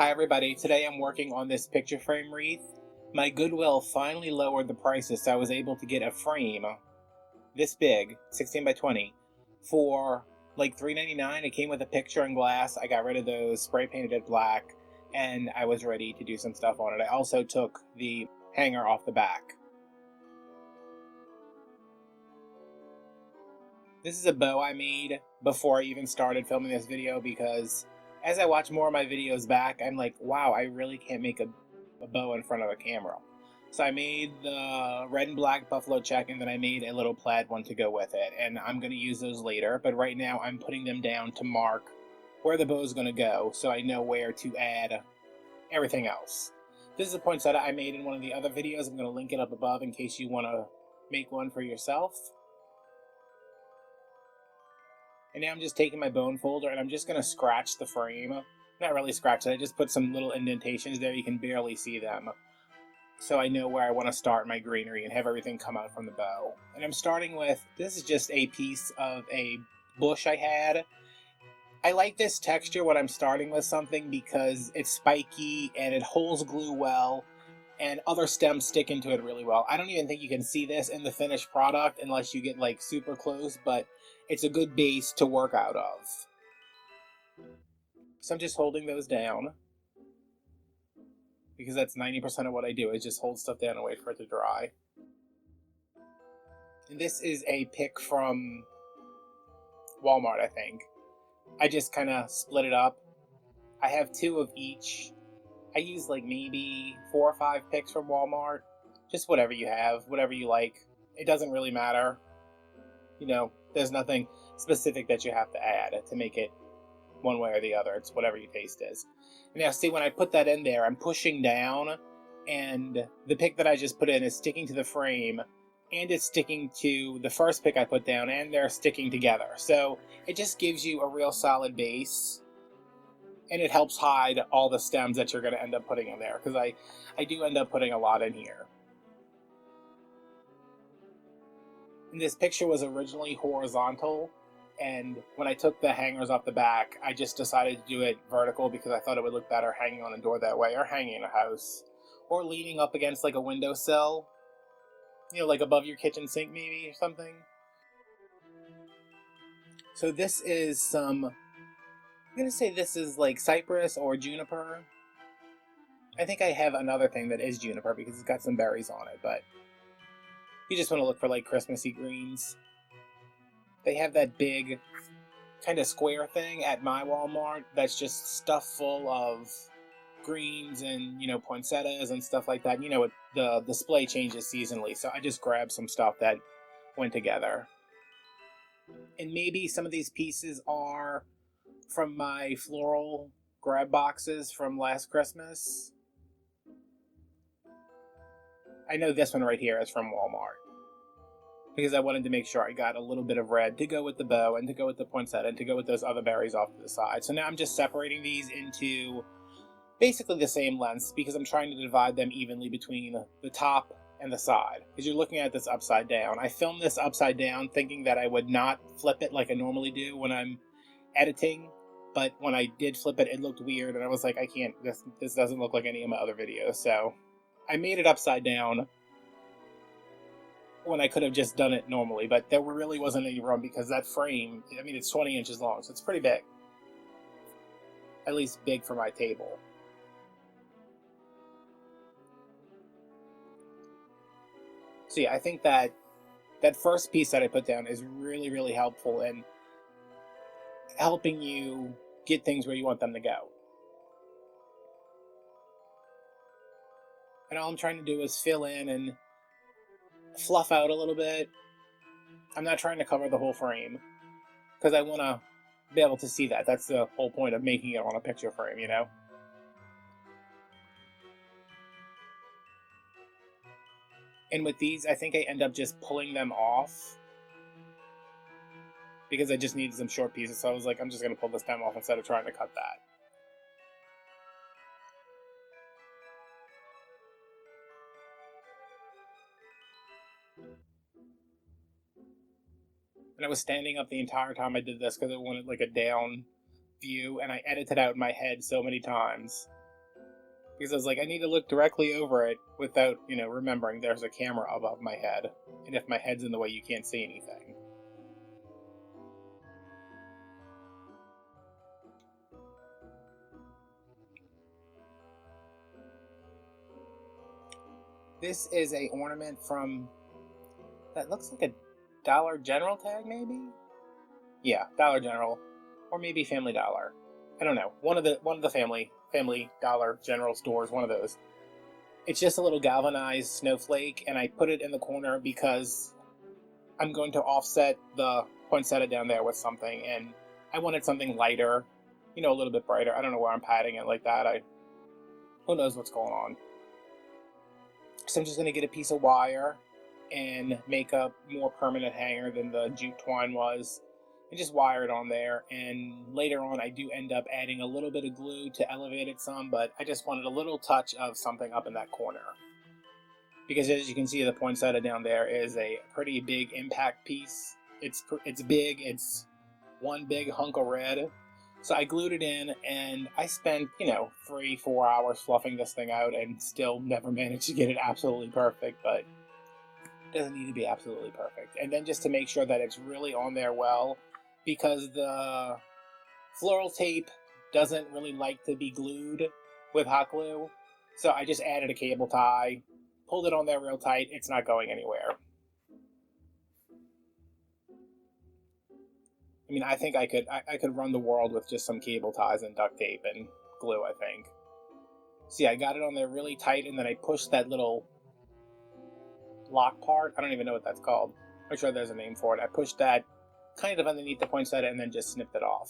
Hi everybody, today I'm working on this picture frame wreath. My Goodwill finally lowered the prices so I was able to get a frame this big, 16 by 20, for like $3.99. It came with a picture and glass. I got rid of those, spray painted it black, and I was ready to do some stuff on it. I also took the hanger off the back. This is a bow I made before I even started filming this video because as I watch more of my videos back, I'm like, wow, I really can't make a bow in front of a camera. So I made the red and black buffalo check, and then I made a little plaid one to go with it. And I'm going to use those later, but right now I'm putting them down to mark where the bow is going to go so I know where to add everything else. This is a poinsettia I made in one of the other videos. I'm going to link it up above in case you want to make one for yourself. And now I'm just taking my bone folder and I'm just going to scratch the frame. Not really scratch it, I just put some little indentations there. You can barely see them. So I know where I want to start my greenery and have everything come out from the bow. And I'm starting with, this is just a piece of a bush I had. I like this texture when I'm starting with something because it's spiky and it holds glue well. And other stems stick into it really well. I don't even think you can see this in the finished product unless you get like super close, but it's a good base to work out of. So I'm just holding those down because that's 90% of what I do is just hold stuff down and wait for it to dry. And this is a pick from Walmart, I think. I just kind of split it up. I have 2 of each. I use like maybe 4 or 5 picks from Walmart. Just whatever you have, whatever you like. It doesn't really matter. You know, there's nothing specific that you have to add to make it one way or the other. It's whatever your taste is. Now, see, when I put that in there, I'm pushing down, and the pick that I just put in is sticking to the frame, and it's sticking to the first pick I put down, and they're sticking together. So it just gives you a real solid base. And it helps hide all the stems that you're going to end up putting in there, because I do end up putting a lot in here. And this picture was originally horizontal, and when I took the hangers off the back, I just decided to do it vertical because I thought it would look better hanging on a door that way, or hanging in a house, or leaning up against like a windowsill, you know, like above your kitchen sink maybe or something. So this is some, I'm going to say this is like cypress or juniper. I think I have another thing that is juniper because it's got some berries on it, but you just want to look for like Christmassy greens. They have that big kind of square thing at my Walmart that's just stuff full of greens and, you know, poinsettias and stuff like that. You know, the display changes seasonally, so I just grabbed some stuff that went together. And maybe some of these pieces are from my floral grab boxes from last Christmas. I know this one right here is from Walmart because I wanted to make sure I got a little bit of red to go with the bow and to go with the poinsettia and to go with those other berries off to the side. So now I'm just separating these into basically the same lengths because I'm trying to divide them evenly between the top and the side, because you're looking at this upside down. I filmed this upside down thinking that I would not flip it like I normally do when I'm editing, but when I did flip it, it looked weird, and I was like, I can't, this doesn't look like any of my other videos, so I made it upside down when I could have just done it normally, but there really wasn't any room because that frame, I mean, it's 20 inches long, so it's pretty big. At least big for my table. So yeah, I think that first piece that I put down is really, really helpful in helping you get things where you want them to go. And all I'm trying to do is fill in and fluff out a little bit. I'm not trying to cover the whole frame because I want to be able to see that. That's the whole point of making it on a picture frame, you know? And with these, I think I end up just pulling them off because I just needed some short pieces. So I was like, I'm just going to pull this stem off instead of trying to cut that. And I was standing up the entire time I did this because I wanted like a down view, and I edited out in my head so many times Because I was like, I need to look directly over it without, remembering there's a camera above my head. And if my head's in the way, you can't see anything. This is a ornament from, that looks like a Dollar General tag, maybe? Yeah, Dollar General. Or maybe Family Dollar. I don't know. One of the Family Dollar General stores, one of those. It's just a little galvanized snowflake, and I put it in the corner because I'm going to offset the poinsettia down there with something, and I wanted something lighter, a little bit brighter. I don't know where I'm padding it like that. Who knows what's going on. So I'm just going to get a piece of wire and make a more permanent hanger than the jute twine was, and just wire it on there. And later on I do end up adding a little bit of glue to elevate it some, but I just wanted a little touch of something up in that corner. Because as you can see, the poinsettia down there is a pretty big impact piece. It's big, it's one big hunk of red. So I glued it in, and I spent, 3-4 hours fluffing this thing out and still never managed to get it absolutely perfect, but it doesn't need to be absolutely perfect. And then just to make sure that it's really on there well, because the floral tape doesn't really like to be glued with hot glue, so I just added a cable tie, pulled it on there real tight. It's not going anywhere. I mean, I think I could run the world with just some cable ties and duct tape and glue, I think. See, I got it on there really tight, and then I pushed that little lock part. I don't even know what that's called. I'm sure there's a name for it. I pushed that kind of underneath the poinsettia and then just snipped it off.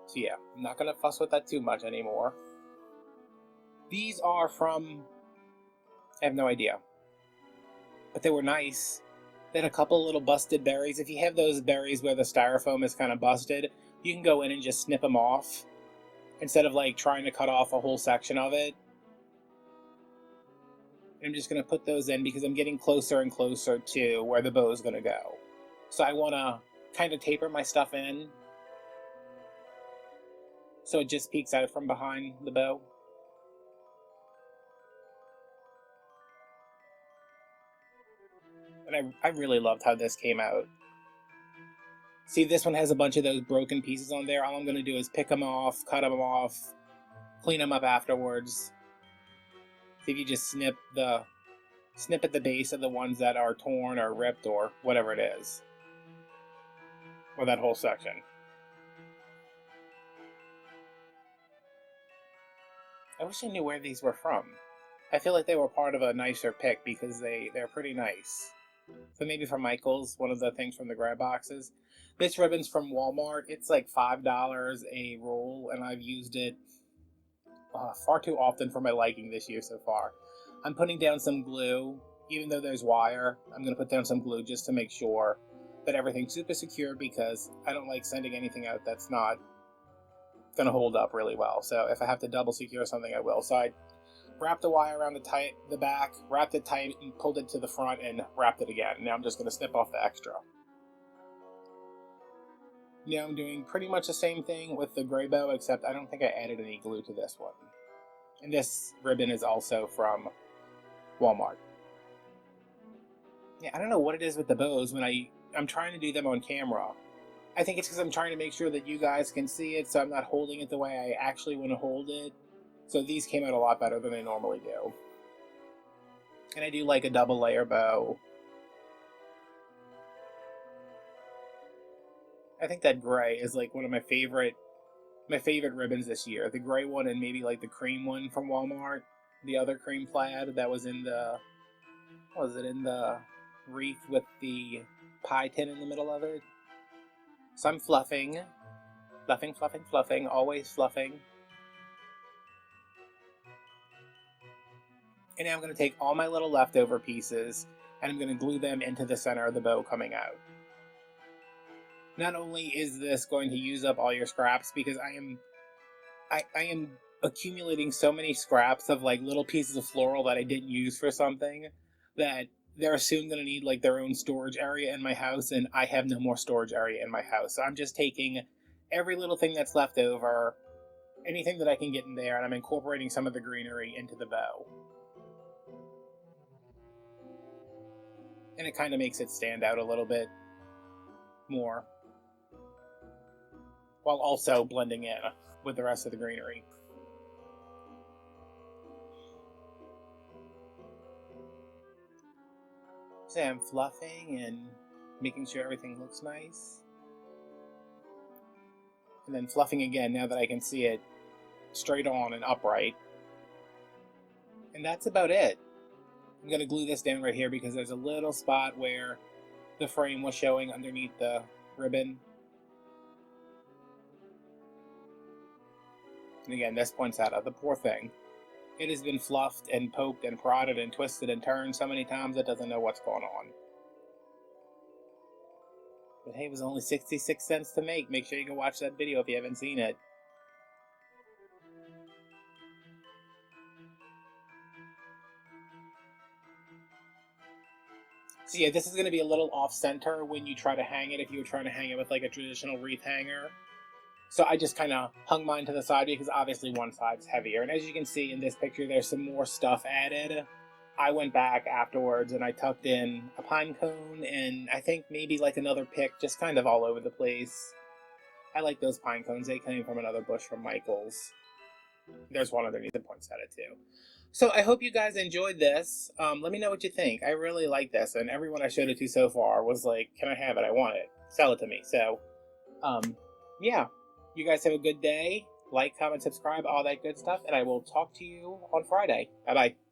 So yeah, I'm not going to fuss with that too much anymore. These are from, I have no idea, but they were nice. They had a couple little busted berries. If you have those berries where the styrofoam is kind of busted, you can go in and just snip them off instead of like trying to cut off a whole section of it. I'm just going to put those in because I'm getting closer and closer to where the bow is going to go. So I want to kind of taper my stuff in so it just peeks out from behind the bow. And I really loved how this came out. See, this one has a bunch of those broken pieces on there. All I'm going to do is pick them off, cut them off, clean them up afterwards. See if you just snip at the base of the ones that are torn or ripped or whatever it is. Or that whole section. I wish I knew where these were from. I feel like they were part of a nicer pick because they're pretty nice. So maybe from Michael's, one of the things from the grab boxes. This ribbon's from Walmart. It's like $5 a roll, and I've used it far too often for my liking this year so far. I'm putting down some glue, even though there's wire. I'm going to put down some glue just to make sure that everything's super secure because I don't like sending anything out that's not going to hold up really well. So if I have to double secure something, I will. So I wrapped the wire around the back, wrapped it tight, and pulled it to the front and wrapped it again. Now I'm just going to snip off the extra. Now I'm doing pretty much the same thing with the gray bow, except I don't think I added any glue to this one. And this ribbon is also from Walmart. Yeah, I don't know what it is with the bows when I'm trying to do them on camera. I think it's because I'm trying to make sure that you guys can see it, so I'm not holding it the way I actually want to hold it. So these came out a lot better than they normally do. And I do like a double layer bow. I think that gray is like one of my favorite ribbons this year. The gray one and maybe like the cream one from Walmart. The other cream plaid that was in the, what was it, in the wreath with the pie tin in the middle of it. So I'm fluffing, always fluffing. And now I'm going to take all my little leftover pieces and I'm going to glue them into the center of the bow coming out. Not only is this going to use up all your scraps, because I am accumulating so many scraps of like little pieces of floral that I didn't use for something, that they're soon going to need like their own storage area in my house, and I have no more storage area in my house. So I'm just taking every little thing that's left over, anything that I can get in there, and I'm incorporating some of the greenery into the bow. And it kind of makes it stand out a little bit more, while also blending in with the rest of the greenery. So I'm fluffing and making sure everything looks nice. And then fluffing again now that I can see it straight on and upright. And that's about it. I'm going to glue this down right here because there's a little spot where the frame was showing underneath the ribbon. And again, this points out the poor thing. It has been fluffed and poked and prodded and twisted and turned so many times it doesn't know what's going on. But hey, it was only 66 cents to make. Make sure you go watch that video if you haven't seen it. So yeah, this is going to be a little off-center when you try to hang it, if you were trying to hang it with like a traditional wreath hanger. So I just kind of hung mine to the side because obviously one side's heavier. And as you can see in this picture, there's some more stuff added. I went back afterwards and I tucked in a pine cone and I think maybe like another pick, just kind of all over the place. I like those pine cones. They came from another bush from Michael's. There's one underneath the poinsettia too. So I hope you guys enjoyed this. Let me know what you think. I really like this, and everyone I showed it to so far was like, can I have it? I want it. Sell it to me. So, yeah. You guys have a good day. Like, comment, subscribe, all that good stuff, and I will talk to you on Friday. Bye-bye.